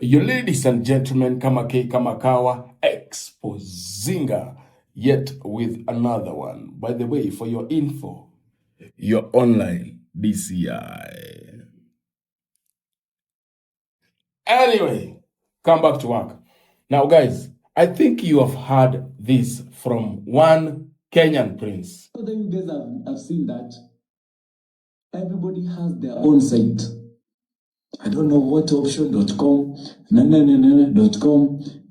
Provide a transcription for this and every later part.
You ladies and gentlemen, kama K kama kawa, exposinga yet with another one. By the way, for your info, your online DCI. Anyway, come back to work. Now, guys, I think you have heard this from one Kenyan prince. So then you guys have seen that everybody has their own site. I don't know what option.com, .com,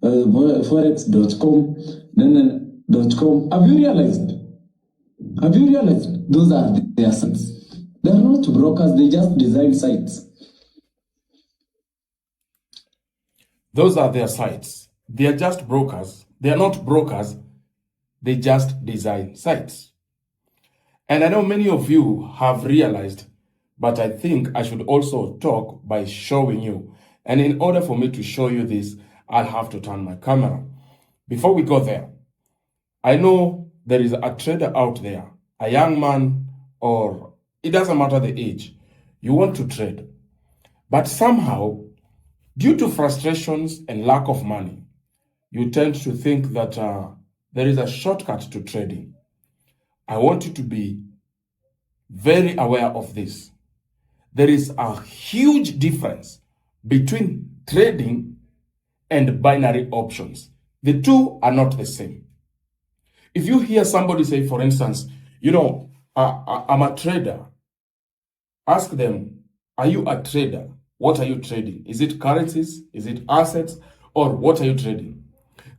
forex.com, Have you realized? Those are their sites. They're not brokers, they just design sites. Those are their sites. They are just brokers. They are not brokers. They just design sites. And I know many of you have realized, but I think I should also talk by showing you. And in order for me to show you this, I'll have to turn my camera. Before we go there, I know there is a trader out there, a young man, or it doesn't matter the age. You want to trade. But somehow, due to frustrations and lack of money, you tend to think that there is a shortcut to trading. I want you to be very aware of this. There is a huge difference between trading and binary options. The two are not the same. If you hear somebody say, for instance, you know, I'm a trader, ask them, are you a trader? What are you trading? Is it currencies? Is it assets? Or what are you trading?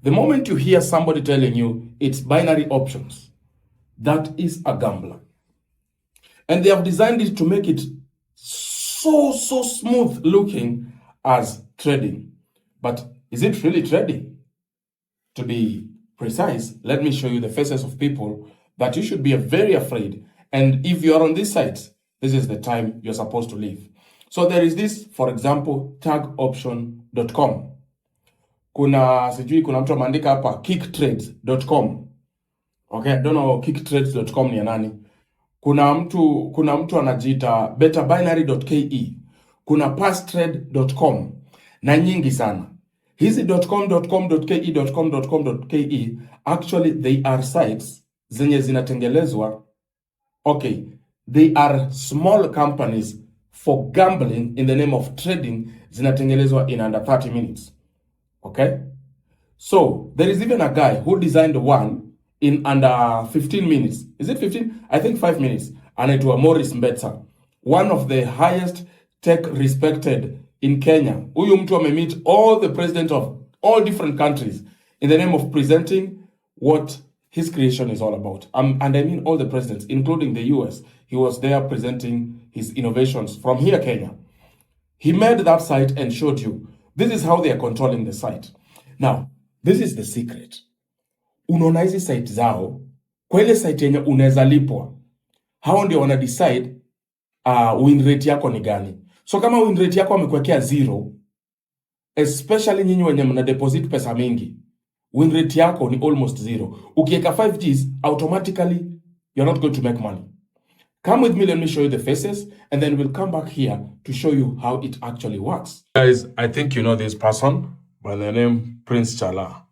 The moment you hear somebody telling you it's binary options, that is a gambler. And they have designed it to make it so smooth looking as trading. But is it really trading? To be precise, let me show you the faces of people that you should be very afraid. And if you are on this site, this is the time you're supposed to leave. So there is this, for example, tagoption.com. Kuna mtu ameandika hapa kicktrades.com. Okay, I don't know kicktrades.com ni nani. Kuna mtu anajiita betabinary.ke. Kuna passtrade.com na nyingi sana. Hizi .com.ke, actually they are sites zenye zinatengelezwa. Okay, they are small companies for gambling in the name of trading, zinatengelezwa in under 30 minutes. Okay? So, there is even a guy who designed one in under 15 minutes. Is it 15? I think 5 minutes. Anaitwa Morris Mbetsa, one of the highest tech respected in Kenya. Huyu mtu amemeet all the presidents of all different countries in the name of presenting what his creation is all about. And I mean all the presidents, including the US. He was there presenting his innovations from here, Kenya. He made that site and showed you. This is how they are controlling the site. Now, this is the secret. Unaona hizi site zao, kwa ile site yenye unaweza lipwa, hao ndio wana decide win rate yako ni gani. So kama win rate yako amekuwekea 0, especially nyinyi wenye mna deposit pesa mingi, win rate yako ni almost 0. Ukiweka 5 Gs, automatically you're not going to make money. Come with me, let me show you the faces, and then we'll come back here to show you how it actually works. Guys, I think you know this person by the name Prince Chala.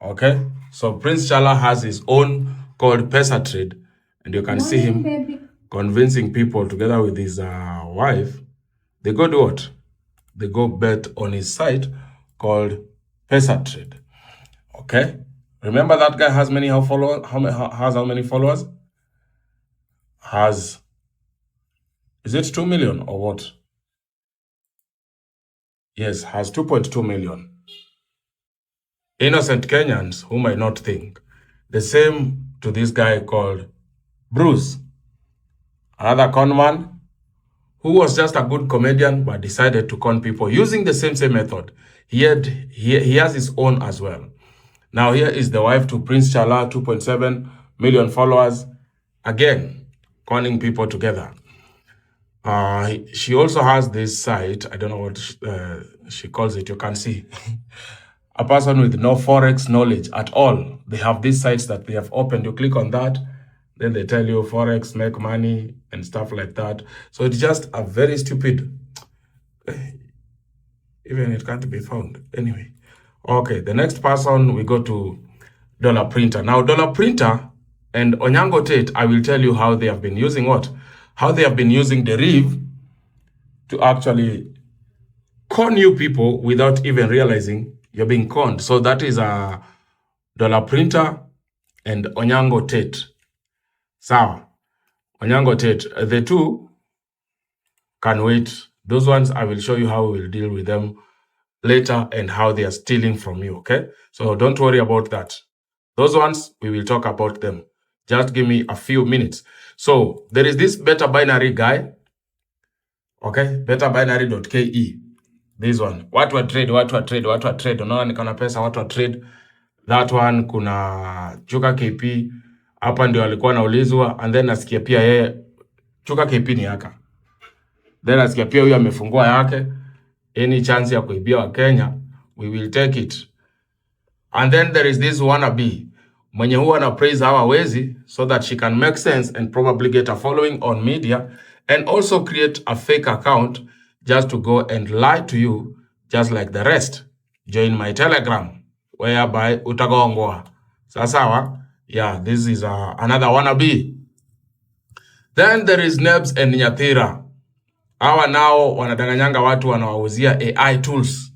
Okay? So Prince Chala has his own called Pesa Trade, and you can see him convincing people together with his wife. They go do what? They go bet on his site called Pesa Trade. Okay? Remember that guy has many followers? How many followers? Has, is it 2 million or what? Yes, has 2.2 million. Innocent Kenyans who might not think. The same to this guy called Bruce, another con man who was just a good comedian but decided to con people using the same method. He has his own as well. Now here is the wife to Prince Chala, 2.7 million followers. Again, conning people together. She also has this site. I don't know what she calls it. You can see. A person with no Forex knowledge at all. They have these sites that they have opened. You click on that. Then they tell you Forex, make money, and stuff like that. So it's just a very stupid. Even it can't be found. Anyway. Okay, the next person, we go to Dollar Printer. Now, Dollar Printer and 𝐜𝐨𝐺𝐻𝐿, I will tell you how they have been using what? How they have been using the Reeve to actually con you people without even realizing you're being conned. So that is a Dollar Printer and 𝐜𝐨𝐺𝐻𝐿. Sawa. 𝐜𝐨𝐺𝐻𝐿, the two can wait. Those ones, I will show you how we will deal with them later and how they are stealing from you, okay? So don't worry about that. Those ones, we will talk about them. Just give me a few minutes. So there is this beta binary guy, okay? Betabinary.ke. This one. Watu wa trade. Unaona nikana pesa, watu wa trade. That one, kuna Chuka KP. Hapa ndio alikuwa naulizwa. And then nasikia pia yeye, Chuka KP ni haka. Then nasikia pia huyu amefungua yake. Any chance ya kuibia wa Kenya, we will take it. And then there is this wannabe, mwenye huwa na praise 𝐜𝐻𝐻𝐿 so that she can make sense and probably get a following on media and also create a fake account just to go and lie to you just like the rest. Join my Telegram, whereby utagongwa. Sawa? Yeah, this is another wannabe. Then there is Nebs and Nyathira. Hawa nao wanadanganyanga watu wanawauzia AI tools.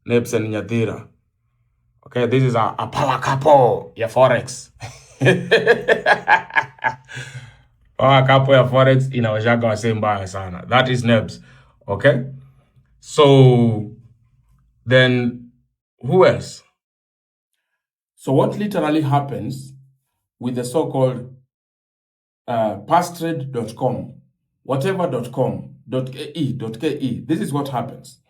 Nebs and Nyathira. Okay, this is a power couple ya Forex. Power couple ya Forex inawajaga wase mbaya sana. That is Nebs. Okay? So, then who else? So what literally happens with the so-called passtrade.com, whatever.com, .ke, this is what happens.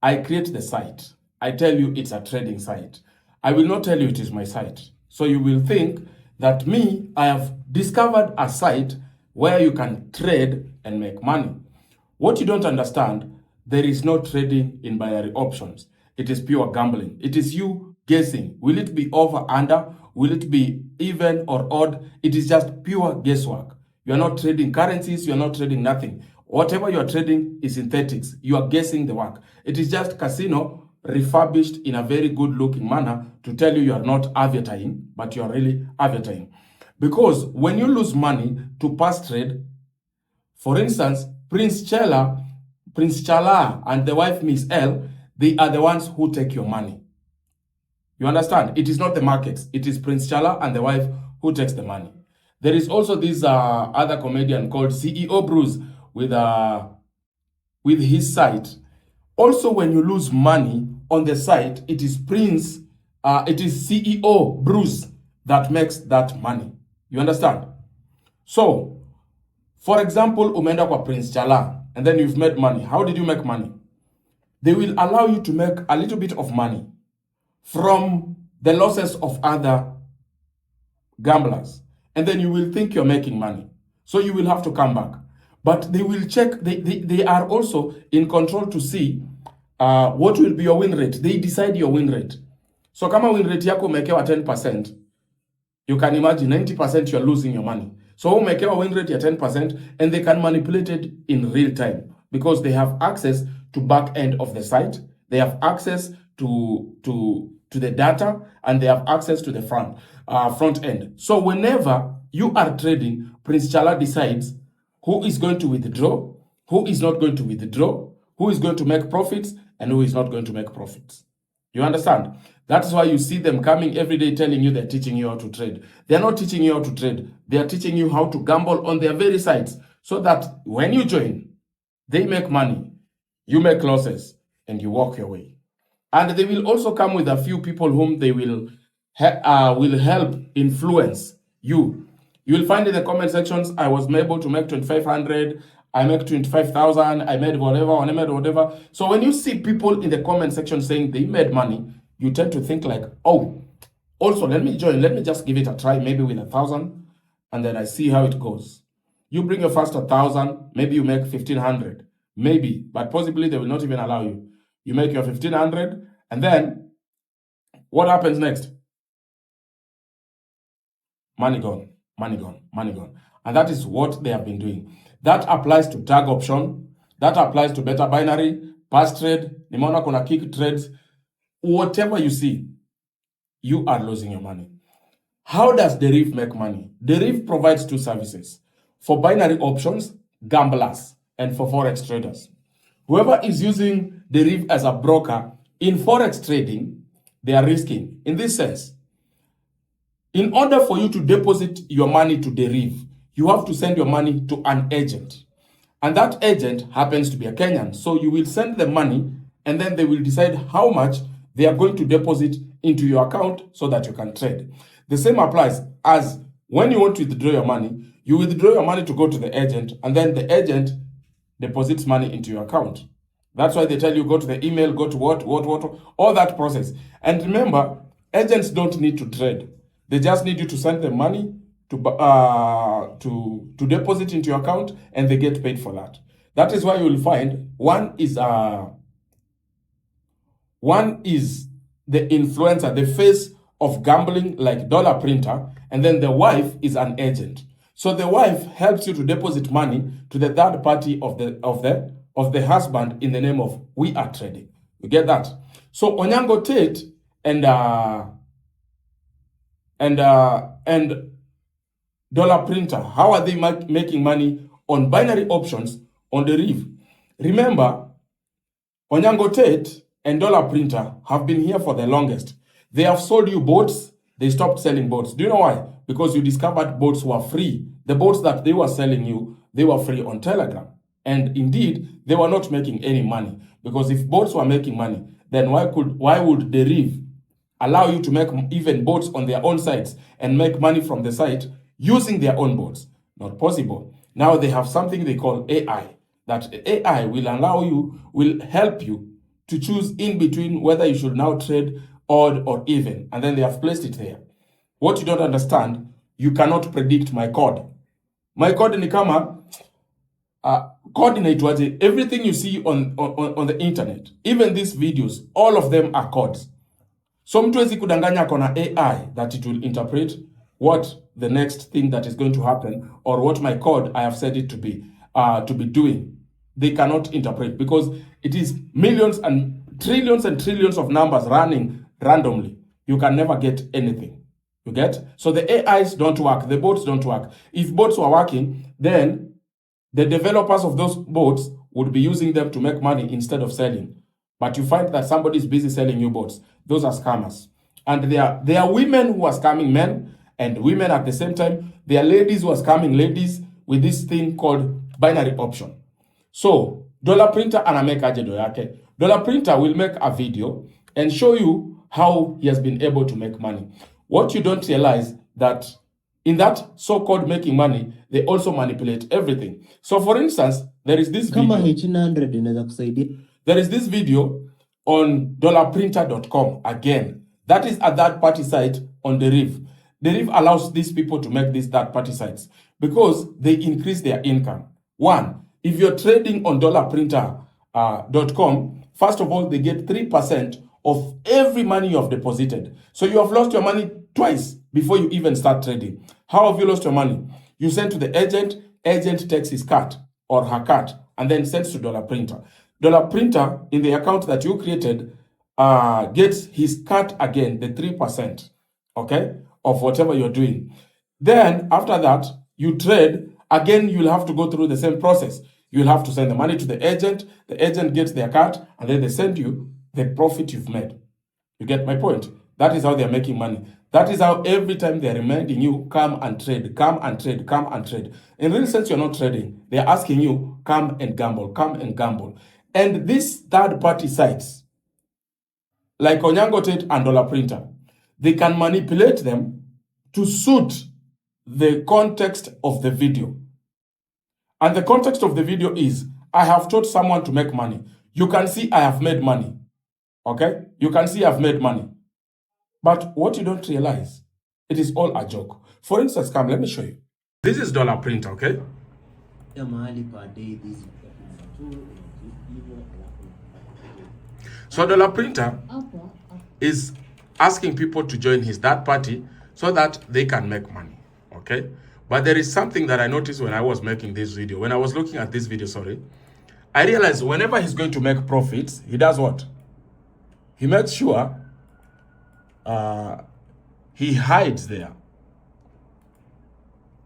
I create the site. I tell you it's a trading site. I will not tell you it is my site. So you will think that me, I have discovered a site where you can trade and make money. What you don't understand, there is no trading in binary options. It is pure gambling. It is you guessing. Will it be over, under? Will it be even or odd? It is just pure guesswork. You are not trading currencies. You are not trading nothing. Whatever you are trading is synthetics. You are guessing the work. It is just casino refurbished in a very good looking manner to tell you are not advertising, but you are really advertising. Because when you lose money to pass trade, for instance, Prince Chala and the wife Miss L, they are the ones who take your money. You understand? It is not the markets. It is Prince Chala and the wife who takes the money. There is also this other comedian called CEO Bruce with his site. Also, when you lose money on the site, it is it is CEO Bruce that makes that money. You understand? So, for example, umeenda kwa Prince Chala and then you've made money. How did you make money? They will allow you to make a little bit of money from the losses of other gamblers. And then you will think you're making money. So you will have to come back. But they will check, they are also in control to see what will be your win rate. They decide your win rate. So kama win rate yako umekewa 10%, you can imagine 90% you're losing your money. So umekewa win rate ya 10% and they can manipulate it in real time because they have access to back end of the site. They have access to the data and they have access to the front end. So whenever you are trading, Prince Chala decides who is going to withdraw, who is not going to withdraw, who is going to make profits, and who is not going to make profits. You understand? That's why you see them coming every day telling you they're teaching you how to trade. They're not teaching you how to trade. They are teaching you how to gamble on their very sites so that when you join, they make money, you make losses, and you walk your way. And they will also come with a few people whom they will help influence you. You will find in the comment sections, I was able to make 2,500, I make 25,000, I made whatever. So when you see people in the comment section saying they made money, you tend to think like, oh, also let me join, let me just give it a try, maybe with 1,000, and then I see how it goes. You bring your first 1,000, maybe you make 1,500, maybe, but possibly they will not even allow you. You make your 1,500, and then what happens next? Money gone, money gone, money gone. And that is what they have been doing. That applies to tag option, that applies to beta binary, pass trade, nimeona kuna kick trades. Whatever you see, you are losing your money. How does the reef make money? The reef provides two services: for binary options, gamblers, and for forex traders. Whoever is using the reef as a broker in forex trading, they are risking. In this sense, in order for you to deposit your money to the reef, you have to send your money to an agent. And that agent happens to be a Kenyan. So you will send the money and then they will decide how much they are going to deposit into your account so that you can trade. The same applies as when you want to withdraw your money, you withdraw your money to go to the agent and then the agent deposits money into your account. That's why they tell you go to the email, go to what, all that process. And remember, agents don't need to trade. They just need you to send them money to deposit into your account, and they get paid for that. That is why you will find one is the influencer, the face of gambling, like Dollar Printer, and then the wife is an agent. So the wife helps you to deposit money to the third party of the husband in the name of we are trading. You get that? So Onyango Tate and Dollar Printer, how are they making money on binary options on the reef? Remember, Onyango Tate and Dollar Printer have been here for the longest. They have sold you boats. They stopped selling boats. Do you know why? Because you discovered boats were free. The boats that they were selling you, they were free on Telegram. And indeed, they were not making any money. Because if boats were making money, then why would the reef allow you to make even boats on their own sites and make money from the site using their own boats? Not possible. Now they have something they call AI. That AI will help you to choose in between whether you should now trade odd or even. And then they have placed it there. What you don't understand, you cannot predict my code. My code ni kama code inaitwaje? Everything you see on the internet, even these videos, all of them are codes. So mtu hawezi kudanganya kona AI that it will interpret what the next thing that is going to happen or what my code I have said it to be doing. They cannot interpret because it is millions and trillions of numbers running randomly. You can never get anything. You get? So the AIs don't work. The bots don't work. If bots were working, then the developers of those bots would be using them to make money instead of selling. But you find that somebody is busy selling you bots. Those are scammers. And there are women who are scamming men and women at the same time. There are ladies who are scamming ladies with this thing called binary option. So, Dollar Printer anameka jedo yake. Dollar Printer will make a video and show you how he has been able to make money. What you don't realize that in that so-called making money, they also manipulate everything. So for instance, there is this video. There is this video on dollarprinter.com again. That is a third-party site on the reef. The reef allows these people to make these third-party sites because they increase their income. One, if you're trading on dollarprinter.com, first of all, they get 3% of every money you have deposited. So you have lost your money twice before you even start trading. How have you lost your money? You send to the agent takes his cut or her cut and then sends to Dollar Printer. Dollar Printer, in the account that you created, gets his cut again, the 3%, okay, of whatever you're doing. Then, after that, you trade. Again, you'll have to go through the same process. You'll have to send the money to the agent gets their cut, and then they send you the profit you've made. You get my point? That is how they're making money. That is how every time they're reminding you, come and trade, come and trade, come and trade. In real sense, you're not trading. They're asking you, come and gamble, come and gamble. And these third-party sites, like Onyango Tate and Dollar Printer, they can manipulate them to suit the context of the video. And the context of the video is, I have taught someone to make money. You can see I have made money. Okay? You can see I've made money. But what you don't realize, it is all a joke. For instance, come, let me show you. This is Dollar Printer, okay? So Dollar Printer is asking people to join his third party so that they can make money, okay? But there is something that I noticed when I was making this video. When I was looking at this video, I realize whenever he's going to make profits, he does what? He makes sure he hides there.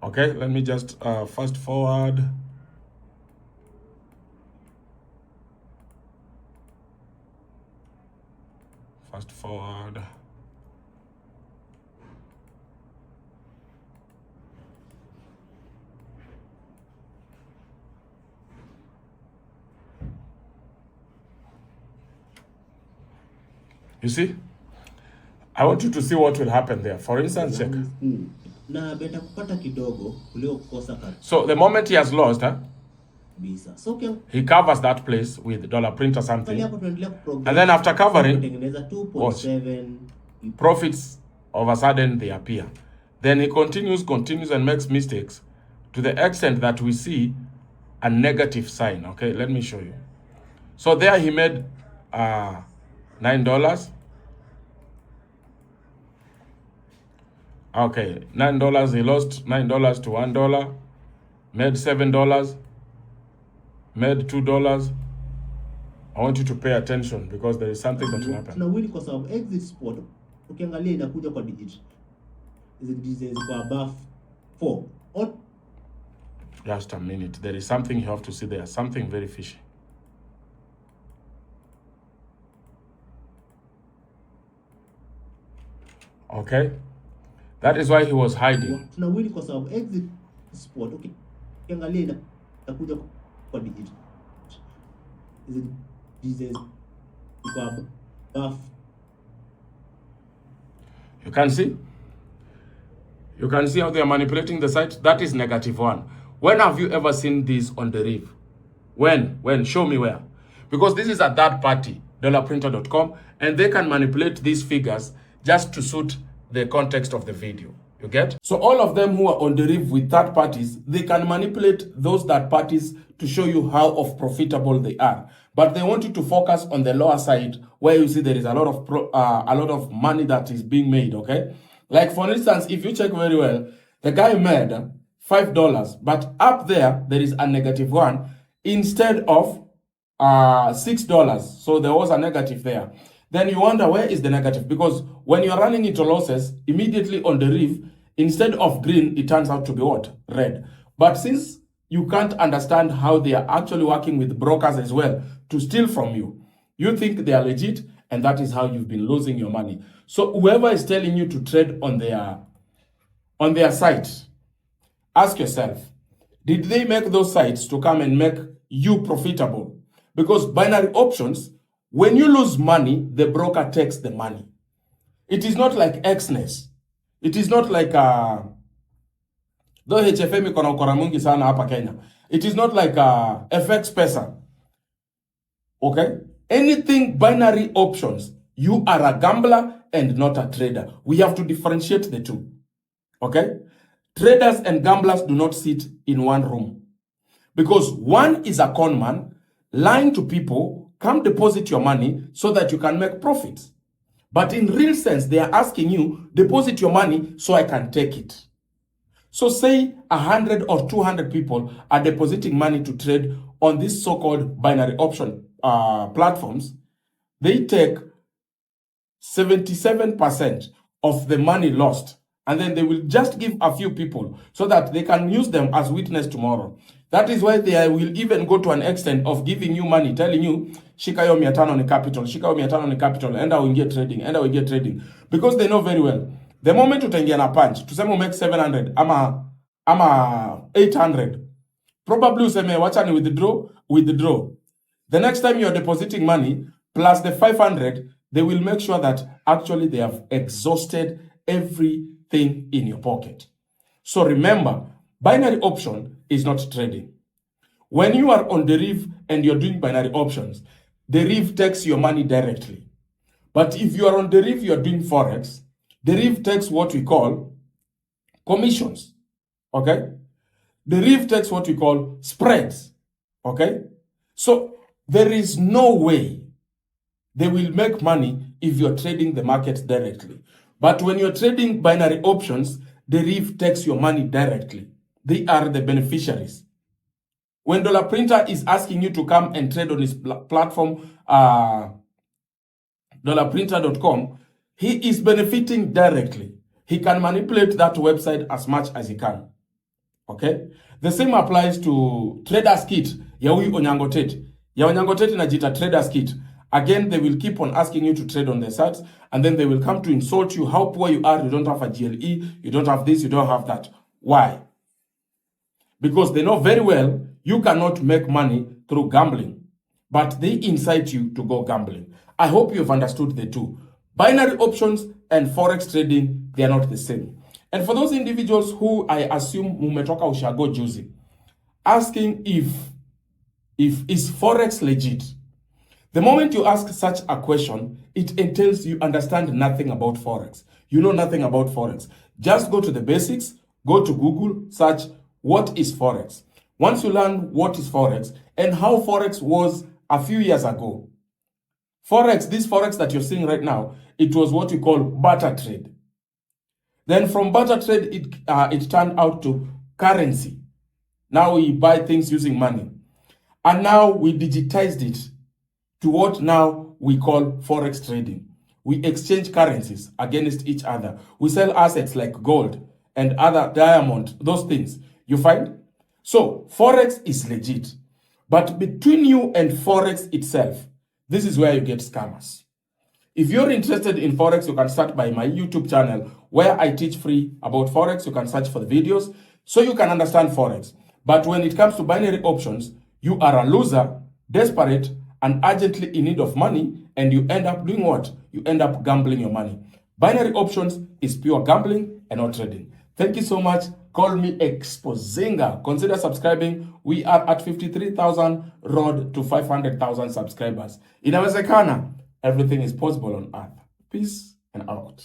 Okay, let me just fast forward. Fast forward. You see? I want you to see what will happen there. For instance, check. So the moment he has lost, he covers that place with dollar print or something. And then after covering, watch, profits all of a sudden they appear. Then he continues and makes mistakes to the extent that we see a negative sign. Okay, let me show you. So there he made $9. Okay, $9. He lost $9 to $1. Made $7. Made $2. I want you to pay attention because there is something that will happen. Tunawili kwa sababu exit spot ukiangalia inakuja kwa digit. Is kwa above 4. Just a minute. There is something you have to see there. Something very fishy. Okay? That is why he was hiding. Tunawili kwa sababu exit spot ukiangalia inakuja kwa digit. You can see? You can see how they are manipulating the site. That is -1. When have you ever seen this on the reef? When? Show me where. Because this is a third party, dollarprinter.com, and they can manipulate these figures just to suit the context of the video. You get? So all of them who are on the reef with third parties, they can manipulate those third parties to show you how profitable they are. But they want you to focus on the lower side where you see there is a lot of money that is being made, okay? Like for instance, if you check very well, the guy made $5, but up there is a -1 instead of $6. So there was a negative there. Then you wonder, where is the negative? Because when you're running into losses, immediately on the reef, instead of green, it turns out to be what? Red. But since you can't understand how they are actually working with brokers as well to steal from you, you think they are legit, and that is how you've been losing your money. So whoever is telling you to trade on their site, ask yourself, did they make those sites to come and make you profitable? Because binary options, when you lose money, the broker takes the money. It is not like Xness. It is not like though HFM iko na ukora mwingi sana hapa Kenya. It is not like FX Pesa. Okay? Anything binary options, you are a gambler and not a trader. We have to differentiate the two. Okay? Traders and gamblers do not sit in one room. Because one is a con man, lying to people, come deposit your money so that you can make profits. But in real sense, they are asking you, deposit your money so I can take it. So say 100 or 200 people are depositing money to trade on these so-called binary option platforms. They take 77% of the money lost, and then they will just give a few people so that they can use them as witness tomorrow. That is why they will even go to an extent of giving you money, telling you, shika yo 500 ni capital, shika yo 500 ni capital, enda uingie trading. Because they know very well, the moment utaingia na punch, tuseme make 700 ama 800, probably useme wacha ni withdraw. The next time you're depositing money, plus the 500, they will make sure that actually they have exhausted everything in your pocket. So remember, binary option is not trading. When you are on the reef and you're doing binary options, the reef takes your money directly. But if you are on the reef, you're doing Forex, the reef takes what we call commissions. Okay? The reef takes what we call spreads. Okay? So there is no way they will make money if you're trading the market directly. But when you're trading binary options, the reef takes your money directly. They are the beneficiaries. When Dollar Printer is asking you to come and trade on his platform, dollarprinter.com, he is benefiting directly. He can manipulate that website as much as he can. Okay? The same applies to Traders Kit. Ya huyu Onyango Tate. Ya Onyango Tate inajita Traders Kit. Again, they will keep on asking you to trade on their sites, and then they will come to insult you, how poor you are, you don't have a GLE, you don't have this, you don't have that. Why? Because they know very well you cannot make money through gambling, but they incite you to go gambling. I hope you've understood the two. Binary options and forex trading, they are not the same. And for those individuals who I assume mumetoka ushago juzi, asking if is forex legit? The moment you ask such a question, it entails you understand nothing about forex. You know nothing about forex. Just go to the basics, go to Google, search what is forex. Once you learn what is forex and how forex was a few years ago, forex, this forex that you're seeing right now, it was what we call barter trade. Then from barter trade, it turned out to currency. Now we buy things using money. And now we digitized it to what now we call forex trading. We exchange currencies against each other. We sell assets like gold and other diamond, those things. You find? So forex is legit. But between you and forex itself, this is where you get scammers. If you're interested in forex, you can start by my YouTube channel where I teach free about forex. You can search for the videos so you can understand forex. But when it comes to binary options, you are a loser, desperate, and urgently in need of money, and you end up doing what? You end up gambling your money. Binary options is pure gambling and not trading. Thank you so much. Call me Expozinga. Consider subscribing. We are at 53,000 road to 500,000 subscribers. Inawezekana. Everything is possible on earth. Peace and out.